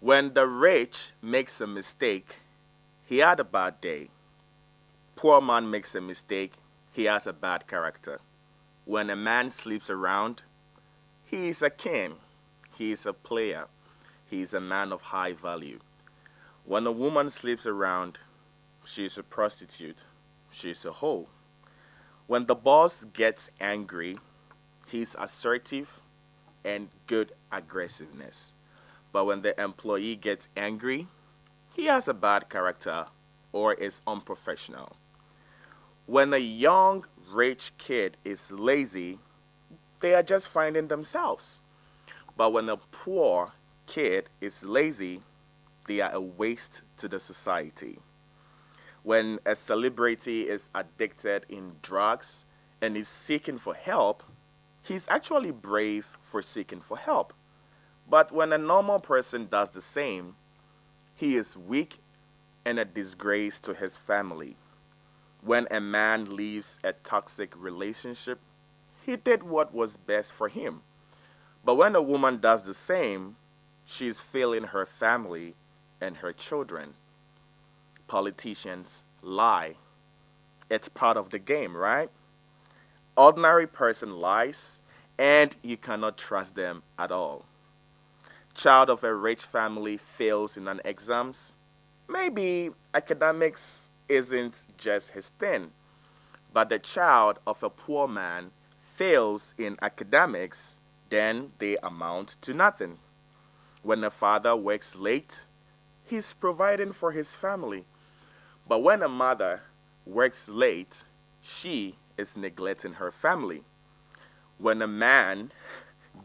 When the rich makes a mistake, he had a bad day. Poor man makes a mistake, he has a bad character. When a man sleeps around, he is a king. He is a player. He is a man of high value. When a woman sleeps around, she is a prostitute. She is a hoe. When the boss gets angry, he's assertive and good aggressiveness. But when the employee gets angry, he has a bad character or is unprofessional. When a young, rich kid is lazy, they are just finding themselves. But when a poor kid is lazy, they are a waste to the society. When a celebrity is addicted in drugs and is seeking for help, he's actually brave for seeking for help. But when a normal person does the same, he is weak and a disgrace to his family. When a man leaves a toxic relationship, he did what was best for him. But when a woman does the same, she's failing her family and her children. Politicians lie. It's part of the game, right? Ordinary person lies, and you cannot trust them at all. Child of a rich family fails in an exams. Maybe academics isn't just his thing, but the child of a poor man fails in academics, then they amount to nothing. When a father works late, he's providing for his family. But when a mother works late, she is neglecting her family. When a man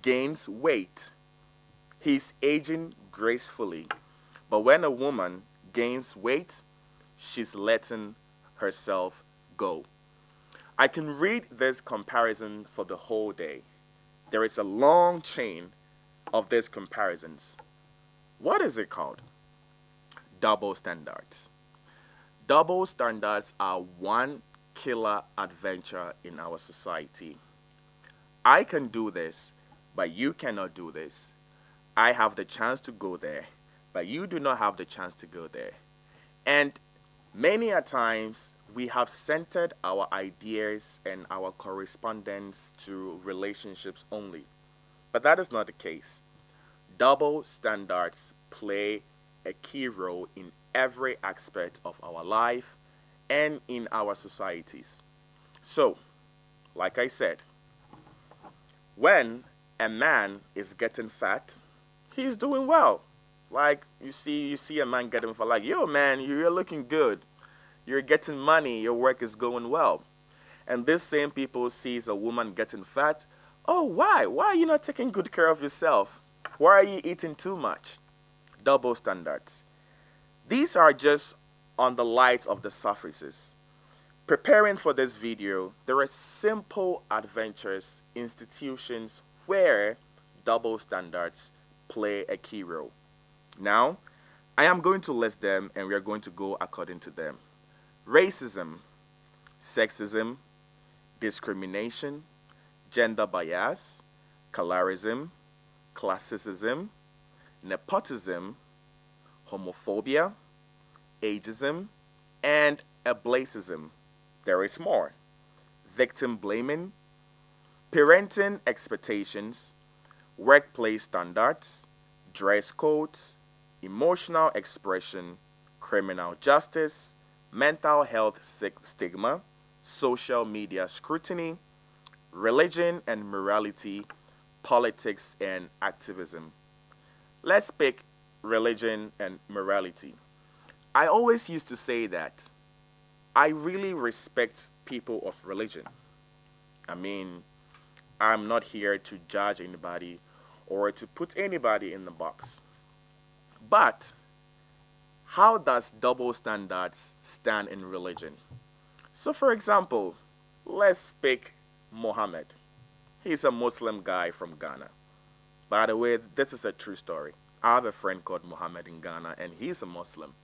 gains weight, he's aging gracefully. But when a woman gains weight, she's letting herself go. I can read this comparison for the whole day. There is a long chain of these comparisons. What is it called? Double standards. Double standards are one killer adventure in our society. I can do this, but you cannot do this. I have the chance to go there, but you do not have the chance to go there. And many a times we have centered our ideas and our correspondence to relationships only. But that is not the case. Double standards play a key role in every aspect of our life and in our societies. So, like I said, when a man is getting fat, he's doing well. Like you see a man getting fat, like, yo man, you're looking good. You're getting money, your work is going well. And this same people sees a woman getting fat. Oh, why? Why are you not taking good care of yourself? Why are you eating too much? Double standards. These are just on the lights of the surfaces. Preparing for this video, there are simple adventures, institutions where double standards play a key role. Now, I am going to list them and we are going to go according to them. Racism, sexism, discrimination, gender bias, colorism, classism, nepotism, homophobia, ageism, and ableism. There is more. Victim blaming, parenting expectations, workplace standards, dress codes, emotional expression, criminal justice, mental health stigma, social media scrutiny, religion and morality, politics and activism. Let's pick religion and morality. I always used to say that I really respect people of religion. I mean, I'm not here to judge anybody or to put anybody in the box. But how does double standards stand in religion? So, for example, let's pick Muhammad. He's a Muslim guy from Ghana. By the way, this is a true story. I have a friend called Muhammad in Ghana, and he's a Muslim.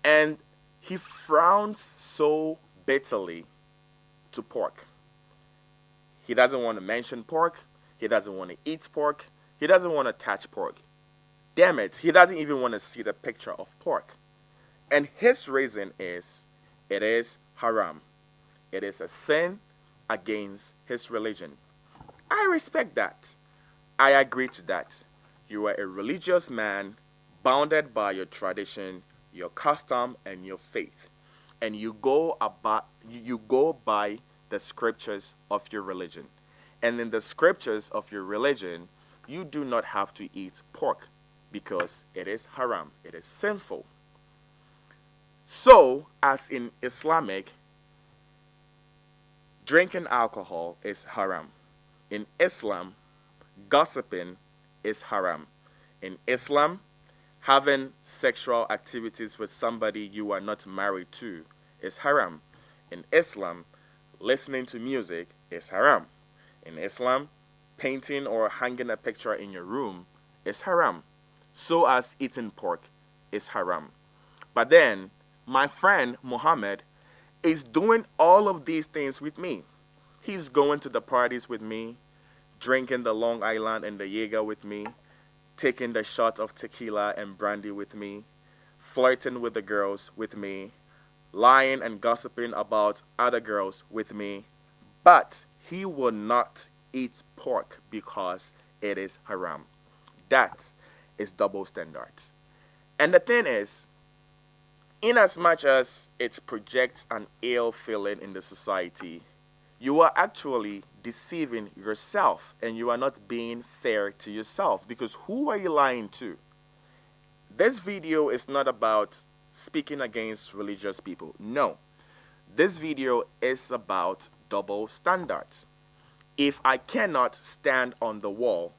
And he frowns so bitterly to pork. He doesn't want to mention pork. He doesn't want to eat pork. He doesn't want to touch pork. damn it, he doesn't even want to see the picture of pork. And his reason is it is haram. It is a sin against his religion. I respect that. I agree to that. You are a religious man bounded by your tradition, your custom, and your faith. And you go by the scriptures of your religion. And in the scriptures of your religion, you do not have to eat pork because it is haram. It is sinful. So, as in Islamic, drinking alcohol is haram. In Islam, gossiping is haram. In Islam, having sexual activities with somebody you are not married to is haram. In Islam, listening to music is haram. In Islam, painting or hanging a picture in your room is haram. So as eating pork is haram. But then, my friend Muhammad is doing all of these things with me. He's going to the parties with me, drinking the Long Island and the Jaeger with me, taking the shot of tequila and brandy with me, flirting with the girls with me, lying and gossiping about other girls with me. But he will not eat pork because it is haram. That is double standards. And the thing is, in as much as it projects an ill feeling in the society, you are actually deceiving yourself and you are not being fair to yourself, because who are you lying to? This video is not about speaking against religious people. No. This video is about double standards. If I cannot stand on the wall,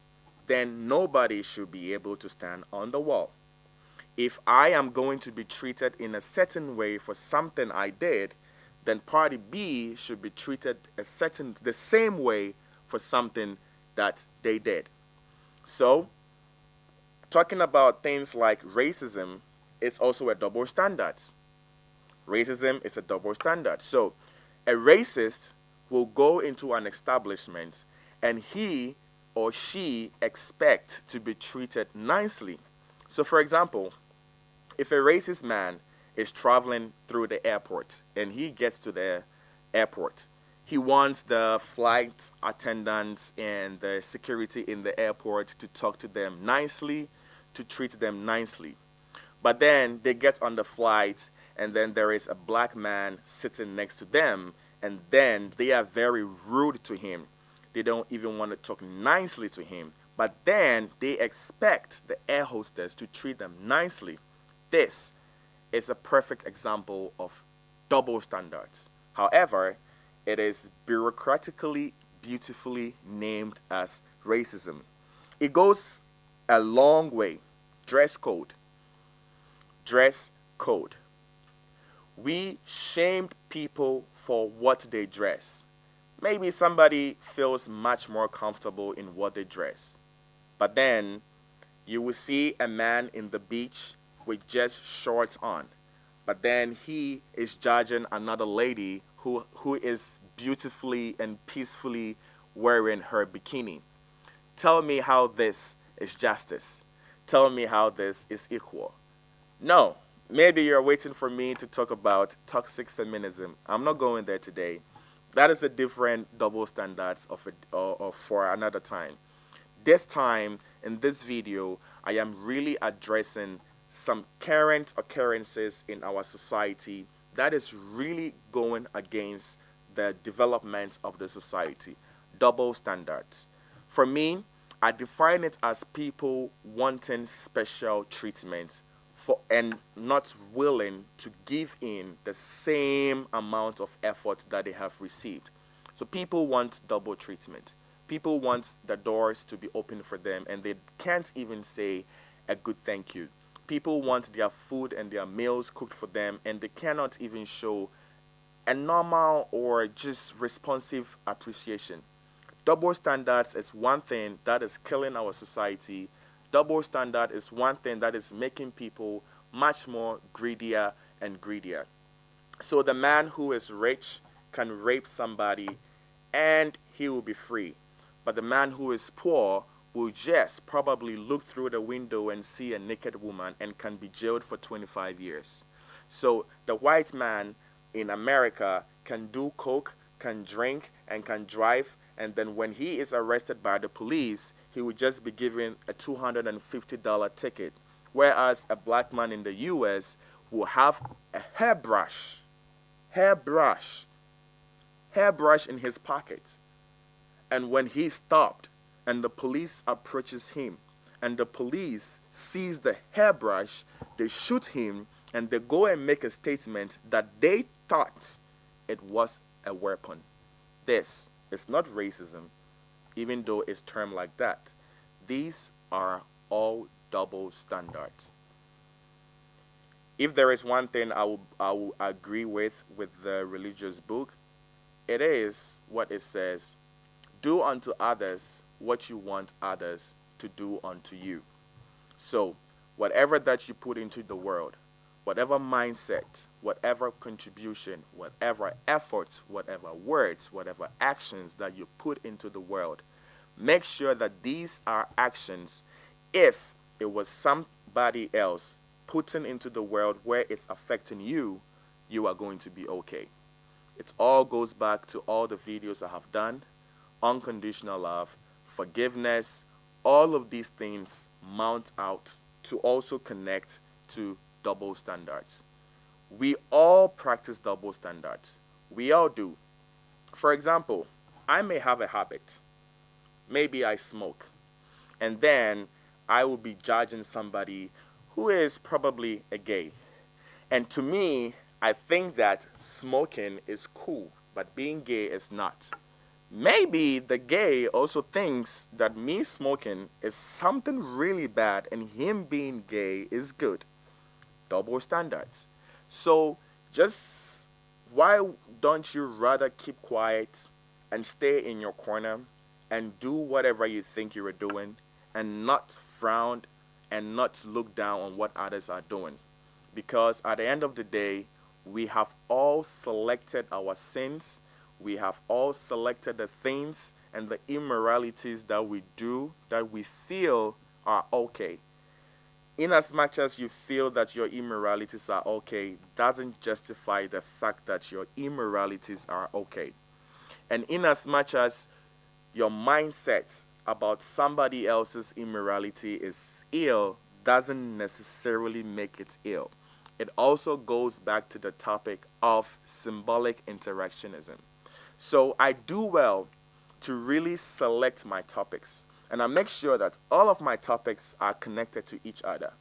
then nobody should be able to stand on the wall. If I am going to be treated in a certain way for something I did, then party B should be treated the same way for something that they did. So, talking about things like racism is also a double standard. Racism is a double standard. So, a racist will go into an establishment and he or she expect to be treated nicely. So, for example, if a racist man is traveling through the airport and he gets to the airport, he wants the flight attendants and the security in the airport to talk to them nicely, to treat them nicely. But then they get on the flight and then there is a black man sitting next to them, and then they are very rude to him. They don't even want to talk nicely to him. But then they expect the air hostess to treat them nicely. This is a perfect example of double standards. However, it is bureaucratically, beautifully named as racism. It goes a long way. Dress code. Dress code. We shamed people for what they dress. Maybe somebody feels much more comfortable in what they dress. But then you will see a man in the beach with just shorts on. But then he is judging another lady who is beautifully and peacefully wearing her bikini. Tell me how this is justice. Tell me how this is equal. No, maybe you're waiting for me to talk about toxic feminism. I'm not going there today. That is a different double standards of for another time. This time, in this video, I am really addressing some current occurrences in our society that is really going against the development of the society. Double standards. For me, I define it as people wanting special treatment for and not willing to give in the same amount of effort that they have received. So people want double treatment. People want the doors to be open for them and they can't even say a good thank you. People want their food and their meals cooked for them and they cannot even show a normal or just responsive appreciation. Double standards is one thing that is killing our society. Double standard is one thing that is making people much more greedier and greedier. So the man who is rich can rape somebody and he will be free. But the man who is poor will just probably look through the window and see a naked woman and can be jailed for 25 years. So the white man in America can do coke, can drink, and can drive, and then when he is arrested by the police, he will just be given a $250 ticket. Whereas a black man in the US will have a hairbrush, hairbrush in his pocket. And when he's stopped and the police approaches him and the police sees the hairbrush, they shoot him and they go and make a statement that they thought it was a weapon. This is not racism, even though it's termed like that. These are all double standards. If there is one thing I will agree with the religious book, it is what it says: do unto others what you want others to do unto you. So, whatever that you put into the world, whatever mindset, whatever contribution, whatever efforts, whatever words, whatever actions that you put into the world, make sure that these are actions. If it was somebody else putting into the world where it's affecting you, you are going to be okay. It all goes back to all the videos I have done: unconditional love, forgiveness. All of these things mount out to also connect to double standards. We all practice double standards. We all do. For example, I may have a habit. Maybe I smoke. And then I will be judging somebody who is probably a gay. And to me, I think that smoking is cool, but being gay is not. Maybe the gay also thinks that me smoking is something really bad and him being gay is good. Double standards. So just why don't you rather keep quiet and stay in your corner and do whatever you think you are doing and not frown and not look down on what others are doing? Because at the end of the day, we have all selected our sins. We have all selected the things and the immoralities that we do that we feel are okay. In as much as you feel that your immoralities are okay, doesn't justify the fact that your immoralities are okay. And in as much as your mindset about somebody else's immorality is ill, doesn't necessarily make it ill. It also goes back to the topic of symbolic interactionism. So I do well to really select my topics, and I make sure that all of my topics are connected to each other.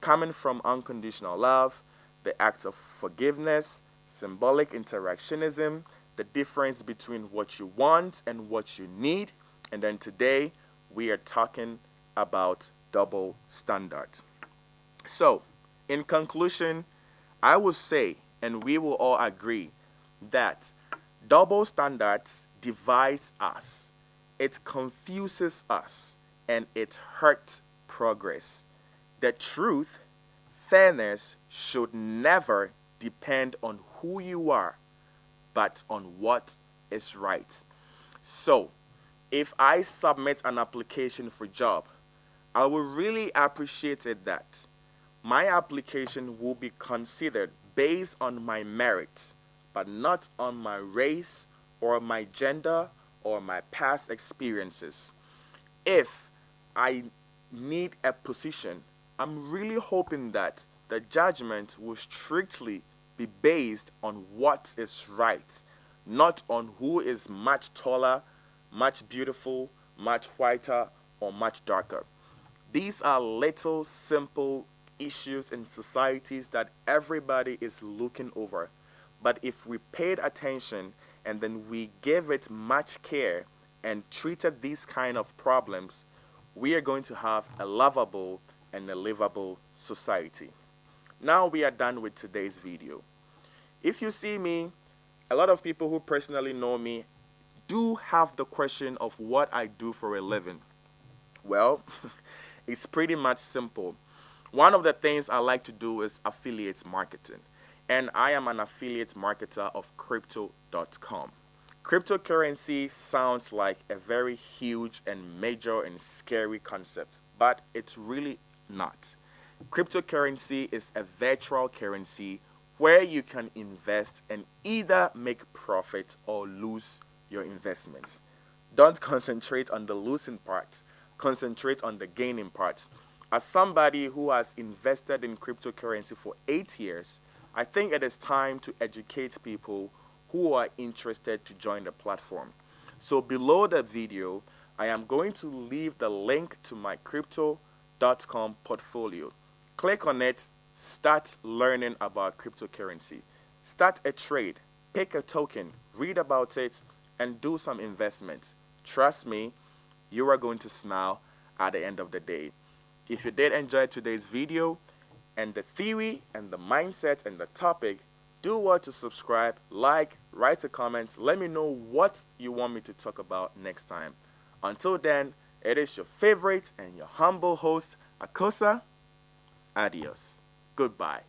Coming from unconditional love, the act of forgiveness, symbolic interactionism, the difference between what you want and what you need, and then today we are talking about double standards. So, in conclusion, I will say, and we will all agree, that double standards divides us, it confuses us, and it hurts progress. The truth, fairness should never depend on who you are, but on what is right. So, if I submit an application for job, I will really appreciate it that my application will be considered based on my merit, but not on my race or my gender or my past experiences. If I need a position, I'm really hoping that the judgment will strictly be based on what is right, not on who is much taller, much beautiful, much whiter, or much darker. These are little simple issues in societies that everybody is looking over. But if we paid attention and then we gave it much care and treated these kind of problems, we are going to have a lovable and a livable society. Now we are done with today's video. If you see me, a lot of people who personally know me do have the question of what I do for a living. Well, it's pretty much simple. One of the things I like to do is affiliate marketing. And I am an affiliate marketer of crypto.com. Cryptocurrency sounds like a very huge and major and scary concept, but it's really not. Cryptocurrency is a virtual currency where you can invest and either make profit or lose your investments. Don't concentrate on the losing part, concentrate on the gaining part. As somebody who has invested in cryptocurrency for 8 years, I think it is time to educate people who are interested to join the platform. So below the video, I am going to leave the link to my crypto.com portfolio. Click on it, start learning about cryptocurrency. Start a trade, pick a token, read about it, and do some investments. Trust me, you are going to smile at the end of the day. If you did enjoy today's video and the theory and the mindset and the topic, do what to subscribe, like, write a comment, let me know what you want me to talk about next time. Until then, it is your favorite and your humble host, Akosa. Adios. Goodbye.